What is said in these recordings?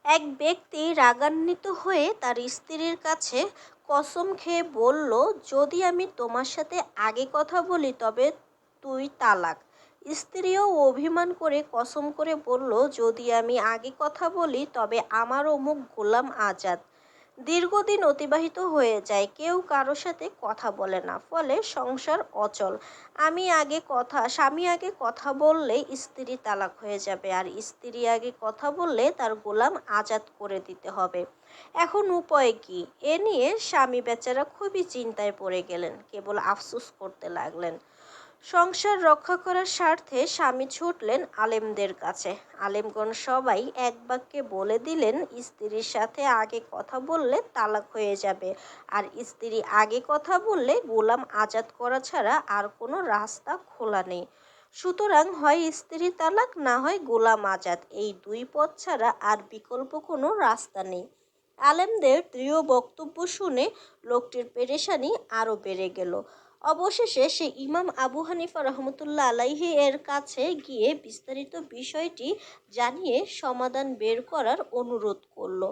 এক ব্যক্তি রাগান্বিত হয়ে তার স্ত্রীর কাছে কসম খেয়ে বলল, যদি আমি তোমার সাথে আগে কথা বলি তবে তুই তালাক। স্ত্রীও অভিমান করে কসম করে বলল, যদি আমি আগে কথা বলি তবে আমারও মুখ গোলাম আজাদ। দীর্ঘদিন অতিবাহিত হয়ে যায়, কেউ কারো সাথে কথা বলে না, ফলে সংসার অচল। স্বামী আগে কথা বললে স্ত্রী তালাক হয়ে যাবে, আর স্ত্রী আগে কথা বললে তার গোলাম আজাদ করে দিতে হবে। এখন উপায় কি? এ নিয়ে স্বামী বেচারা খুবই চিন্তায় পড়ে গেলেন, কেবল আফসোস করতে লাগলেন। সংসার রক্ষা করার স্বার্থে স্বামী ছুটলেন আলেমদের কাছে। আলেমগণ সবাই এক বাক্যে বলে দিলেন, স্ত্রীর সাথে আগে কথা বললে তালাক হয়ে যাবে, আর স্ত্রী আগে কথা বললে গোলাম আজাদ করা ছাড়া আর কোনো রাস্তা খোলা নেই। সুতরাং হয় স্ত্রী তালাক, না হয় গোলাম আজাদ, এই দুই পথ ছাড়া আর বিকল্প কোনো রাস্তা নেই। আলেমদের দৃঢ় বক্তব্য শুনে লোকটির পেরেশানি আরও বেড়ে গেল। অবশেষে সে ইমাম আবু হানিফা রহমতুল্লাহ আলাইহি এর কাছে গিয়ে বিস্তারিত বিষয়টি জানিয়ে সমাধান বের করার অনুরোধ করল।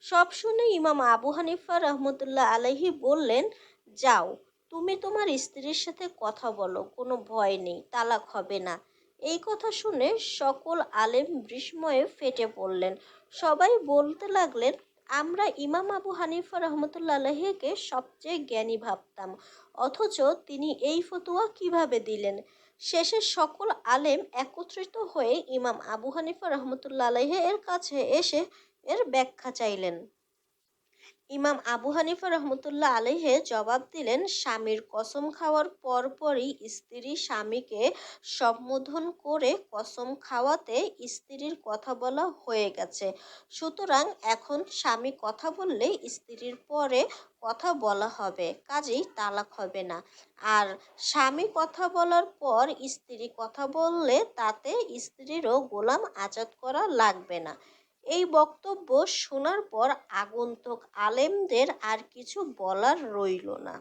সব শুনে ইমাম আবু হানিফা রহমতুল্লাহ আলাইহি বললেন, যাও, তুমি তোমার স্ত্রীর সাথে কথা বলো, কোনো ভয় নেই, তালাক হবে না। এই কথা শুনে সকল আলেম বিস্ময়ে ফেটে পড়লেন। সবাই বলতে লাগলেন, আমরা ইমাম আবু হানিফা রহমতুল্লাহ আলাইহিকে সবচেয়ে জ্ঞানী ভাবতাম, অথচ তিনি এই ফতোয়া কিভাবে দিলেন? শেষে সকল আলেম একত্রিত হয়ে ইমাম আবু হানিফা রহমতুল্লাহ আলাইহি এর কাছে এসে এর ব্যাখ্যা চাইলেন। ইমাম আবু হানিফা রহমতুল্লাহ আলাইহি জবাব দিলেন, স্বামীর কসম খাওয়ার পরপরই স্ত্রী স্বামীকে সম্বোধন করে কসম খাওয়াতে স্ত্রীর কথা বলা হয়ে গেছে। সুতরাং এখন স্বামী কথা বললে স্ত্রীর পরে কথা বলা হবে, কাজেই তালাক হবে না। আর স্বামী কথা বলার পর স্ত্রী কথা বললে তাতে স্ত্রীরও গোলাম আজাদ করা লাগবে না। এই বক্তব্য শোনার পর আগন্তুক আলেমদের আর কিছু বলার রইল না।